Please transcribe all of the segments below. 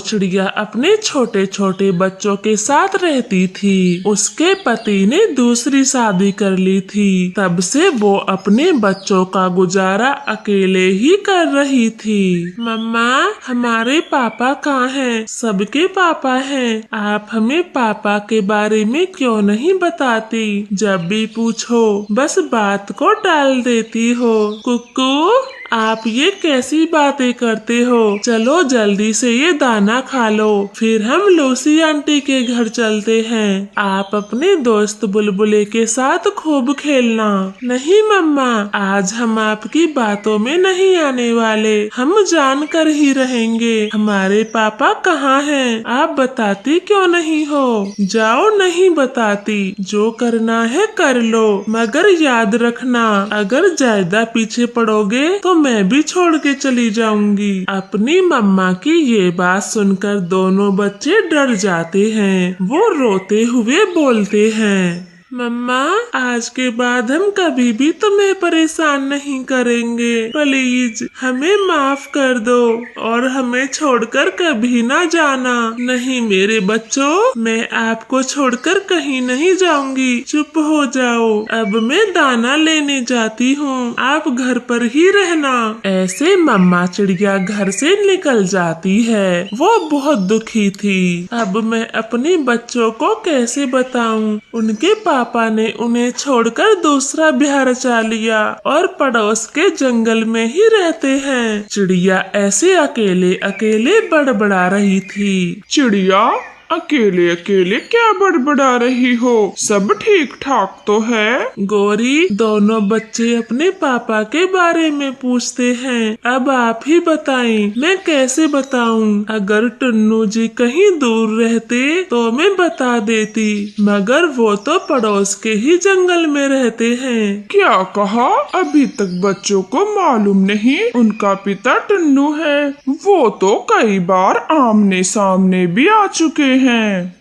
चिड़िया अपने छोटे छोटे बच्चों के साथ रहती थी। उसके पति ने दूसरी शादी कर ली थी। तब से वो अपने बच्चों का गुजारा अकेले ही कर रही थी। मम्मा, हमारे पापा कहाँ हैं? सबके पापा हैं। आप हमें पापा के बारे में क्यों नहीं बताती? जब भी पूछो बस बात को टाल देती हो। कुक्कू, आप ये कैसी बातें करते हो? चलो जल्दी से ये दाना खा लो, फिर हम लूसी आंटी के घर चलते हैं। आप अपने दोस्त बुलबुले के साथ खूब खेलना। नहीं मम्मा, आज हम आपकी बातों में नहीं आने वाले। हम जान कर ही रहेंगे। हमारे पापा कहाँ हैं? आप बताती क्यों नहीं हो? जाओ, नहीं बताती। जो करना है कर लो, मगर याद रखना अगर ज्यादा पीछे पड़ोगे तो मैं भी छोड़ के चली जाऊंगी। अपनी मम्मा की ये बात सुनकर दोनों बच्चे डर जाते हैं। वो रोते हुए बोलते हैं, मम्मा, आज के बाद हम कभी भी तुम्हें परेशान नहीं करेंगे। प्लीज हमें माफ कर दो और हमें छोड़कर कभी ना जाना। नहीं मेरे बच्चों, मैं आपको छोड़कर कहीं नहीं जाऊंगी। चुप हो जाओ, अब मैं दाना लेने जाती हूँ। आप घर पर ही रहना। ऐसे मम्मा चिड़िया घर से निकल जाती है। वो बहुत दुखी थी। अब मैं अपने बच्चों को कैसे बताऊं? उनके पापा ने उन्हें छोड़कर दूसरा ब्याह रचा लिया और पड़ोस के जंगल में ही रहते हैं। चिड़िया ऐसे अकेले अकेले बड़बड़ा रही थी। चिड़िया, अकेले अकेले क्या बड़बड़ा रही हो? सब ठीक ठाक तो है? गोरी, दोनों बच्चे अपने पापा के बारे में पूछते हैं। अब आप ही बताएं, मैं कैसे बताऊं? अगर टुन्नू जी कहीं दूर रहते तो मैं बता देती, मगर वो तो पड़ोस के ही जंगल में रहते हैं। क्या कहा? अभी तक बच्चों को मालूम नहीं उनका पिता टुन्नू है? वो तो कई बार आमने सामने भी आ चुके हैं।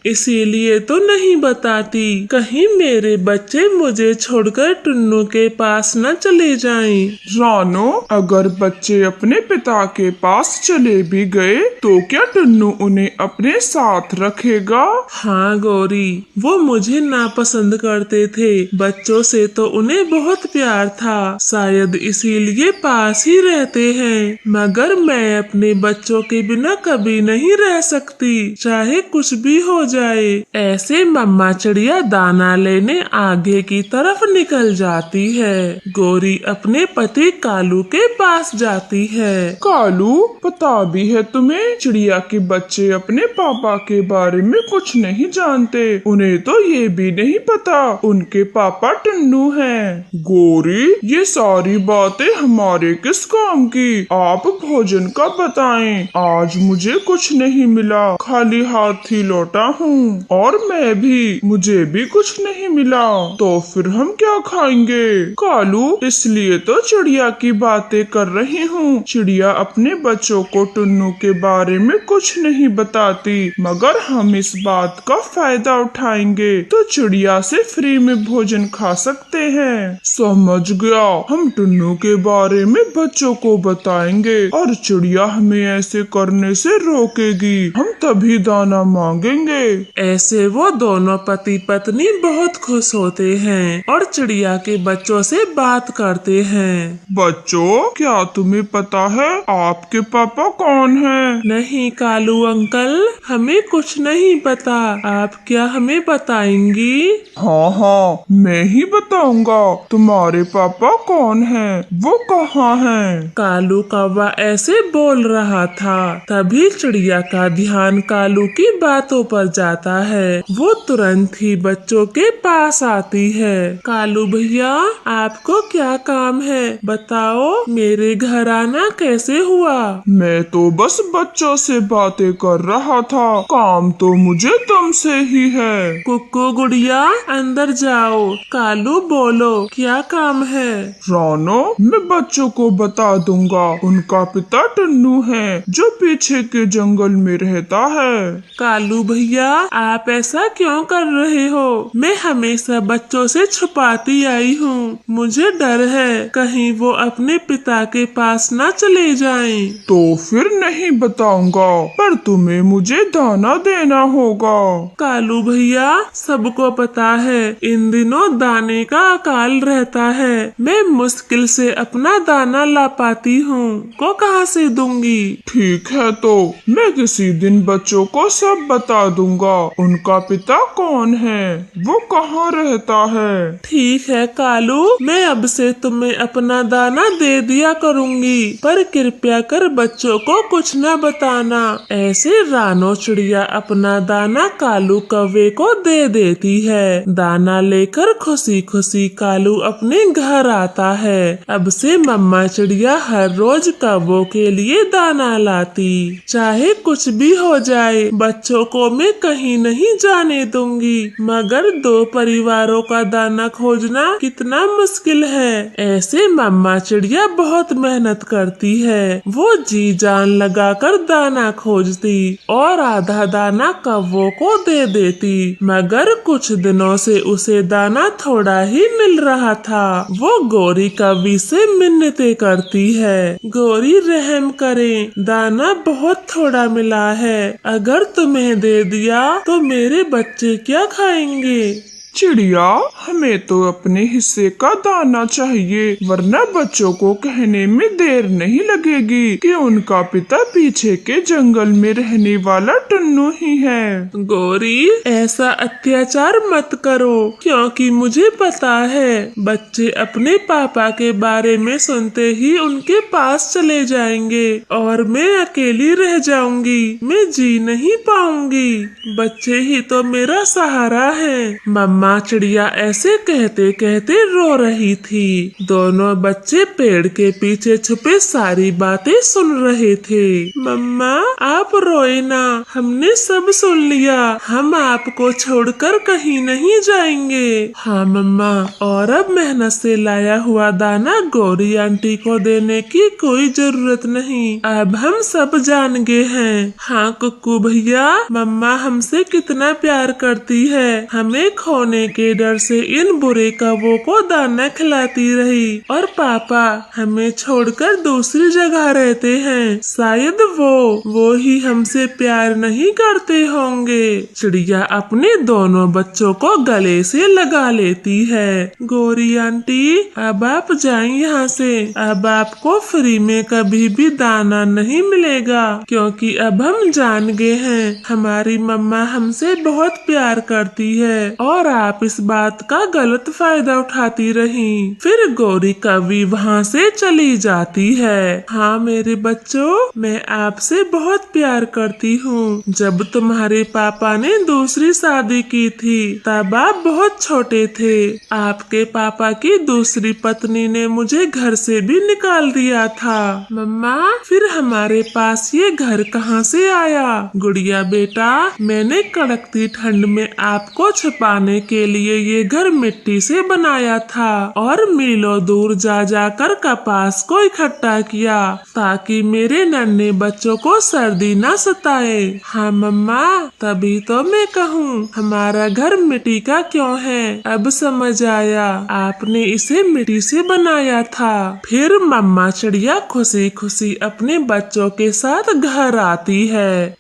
इसीलिए तो नहीं बताती, कहीं मेरे बच्चे मुझे छोड़कर टुन्नू के पास न चले जाएं। रानो, अगर बच्चे अपने पिता के पास चले भी गए तो क्या टुन्नू उन्हें अपने साथ रखेगा? हाँ गोरी, वो मुझे नापसंद करते थे। बच्चों से तो उन्हें बहुत प्यार था, शायद इसीलिए पास ही रहते हैं। मगर मैं अपने बच्चों के बिना कभी नहीं रह सकती, चाहे कुछ भी हो जाए। ऐसे मम्मा चिड़िया दाना लेने आगे की तरफ निकल जाती है। गोरी अपने पति कालू के पास जाती है। कालू, पता भी है तुम्हें चिड़िया के बच्चे अपने पापा के बारे में कुछ नहीं जानते। उन्हें तो ये भी नहीं पता उनके पापा टुन्नू हैं। गोरी, ये सारी बातें हमारे किस काम की? आप भोजन का बताएं। आज मुझे कुछ नहीं मिला, खाली हाथ ही लौटा हूँ। और मैं भी, मुझे भी कुछ नहीं मिला। तो फिर हम क्या खाएंगे? कालू, इसलिए तो चिड़िया की बातें कर रही हूँ। चिड़िया अपने बच्चों को टुन्नू के बारे में कुछ नहीं बताती, मगर हम इस बात का फायदा उठाएंगे तो चिड़िया से फ्री में भोजन खा सकते हैं। समझ गया, हम टुन्नू के बारे में बच्चों को बताएंगे और चिड़िया हमें ऐसे करने से रोकेगी। हम तभी दाना मांगेंगे। ऐसे वो दोनों पति पत्नी बहुत खुश होते हैं और चिड़िया के बच्चों से बात करते हैं। बच्चों, क्या तुम्हें पता है आपके पापा कौन हैं? नहीं कालू अंकल, हमें कुछ नहीं पता। आप क्या हमें बताएंगी? हाँ, मैं ही बताऊंगा। तुम्हारे पापा कौन हैं? वो कहाँ हैं? कालू कौवा ऐसे बोल रहा था, तभी चिड़िया का ध्यान कालू की बातों पर जाता है। वो तुरंत ही बच्चों के पास आती है। कालू भैया, आपको क्या काम है? बताओ, मेरे घर आना कैसे हुआ? मैं तो बस बच्चों से बातें कर रहा था। काम तो मुझे तुमसे ही है। कुक्कू गुड़िया, अंदर जाओ। कालू बोलो, क्या काम है? रानो, मैं बच्चों को बता दूंगा। उनका पिता टुन्नू है जो पीछे के जंगल में रहता है। कालू कालू भैया, आप ऐसा क्यों कर रहे हो? मैं हमेशा बच्चों से छुपाती आई हूँ। मुझे डर है कहीं वो अपने पिता के पास ना चले जाएं। तो फिर नहीं बताऊंगा, पर तुम्हें मुझे दाना देना होगा। कालू भैया, सबको पता है इन दिनों दाने का अकाल रहता है। मैं मुश्किल से अपना दाना ला पाती हूँ, को कहाँ से दूंगी? ठीक है, तो मैं किसी दिन बच्चों को सब बता दूंगा। उनका पिता कौन है, वो कहाँ रहता है। ठीक है कालू, मैं अब से तुम्हें अपना दाना दे दिया करूँगी, पर कृपया कर बच्चों को कुछ न बताना। ऐसे रानो चिड़िया अपना दाना कालू कौवे को दे देती है। दाना लेकर खुशी खुशी कालू अपने घर आता है। अब से मम्मा चिड़िया हर रोज कौवों के लिए दाना लाती। चाहे कुछ भी हो जाए, बच्चों को मैं कहीं नहीं जाने दूंगी। मगर दो परिवारों का दाना खोजना कितना मुश्किल है। ऐसे मम्मा चिड़िया बहुत मेहनत करती है। वो जी जान लगाकर दाना खोजती और आधा दाना कौवों को दे देती। मगर कुछ दिनों से उसे दाना थोड़ा ही मिल रहा था। वो गोरी कौवी से मिन्नतें करती है, गोरी रहम करें, दाना बहुत थोड़ा मिला है। अगर तुम्हें दे दिया तो मेरे बच्चे क्या खाएंगे? चिड़िया, हमें तो अपने हिस्से का दाना चाहिए, वरना बच्चों को कहने में देर नहीं लगेगी कि उनका पिता पीछे के जंगल में रहने वाला टुन्नू ही है। गोरी, ऐसा अत्याचार मत करो, क्योंकि मुझे पता है बच्चे अपने पापा के बारे में सुनते ही उनके पास चले जाएंगे और मैं अकेली रह जाऊंगी। मैं जी नहीं पाऊंगी। बच्चे ही तो मेरा सहारा है। मम्मा चिड़िया ऐसे कहते कहते रो रही थी। दोनों बच्चे पेड़ के पीछे छुपे सारी बातें सुन रहे थे। मम्मा, आप रोए ना, हमने सब सुन लिया। हम आपको छोड़कर कहीं नहीं जाएंगे। हाँ मम्मा, और अब मेहनत से लाया हुआ दाना गौरी आंटी को देने की कोई जरूरत नहीं। अब हम सब जान गए हैं। हाँ कुक्कू भैया, मम्मा हमसे कितना प्यार करती है। हमें खोने के डर से इन बुरे कौवों को दाना खिलाती रही, और पापा हमें छोड़कर दूसरी जगह रहते हैं। शायद वो ही हमसे प्यार नहीं करते होंगे। चिड़िया अपने दोनों बच्चों को गले से लगा लेती है। गोरी आंटी, अब आप जाएं यहाँ से। अब आपको फ्री में कभी भी दाना नहीं मिलेगा, क्योंकि अब हम जान गए हैं हमारी मम्मा हमसे बहुत प्यार करती है और आप इस बात का गलत फायदा उठाती रही। फिर गौरी कौवी वहाँ से चली जाती है। हाँ मेरे बच्चों, मैं आपसे बहुत प्यार करती हूँ। जब तुम्हारे पापा ने दूसरी शादी की थी तब आप बहुत छोटे थे। आपके पापा की दूसरी पत्नी ने मुझे घर से भी निकाल दिया था। मम्मा, फिर हमारे पास ये घर कहाँ से आया? गुड़िया बेटा, मैंने कड़कती ठंड में आपको छुपाने के लिए ये घर मिट्टी से बनाया था और मीलों दूर जा जाकर कपास को इकट्ठा किया ताकि मेरे नन्हे बच्चों को सर्दी न सताए। हाँ मम्मा, तभी तो मैं कहूँ हमारा घर मिट्टी का क्यों है। अब समझ आया, आपने इसे मिट्टी से बनाया था। फिर मम्मा चिड़िया खुशी खुशी अपने बच्चों के साथ घर आती है।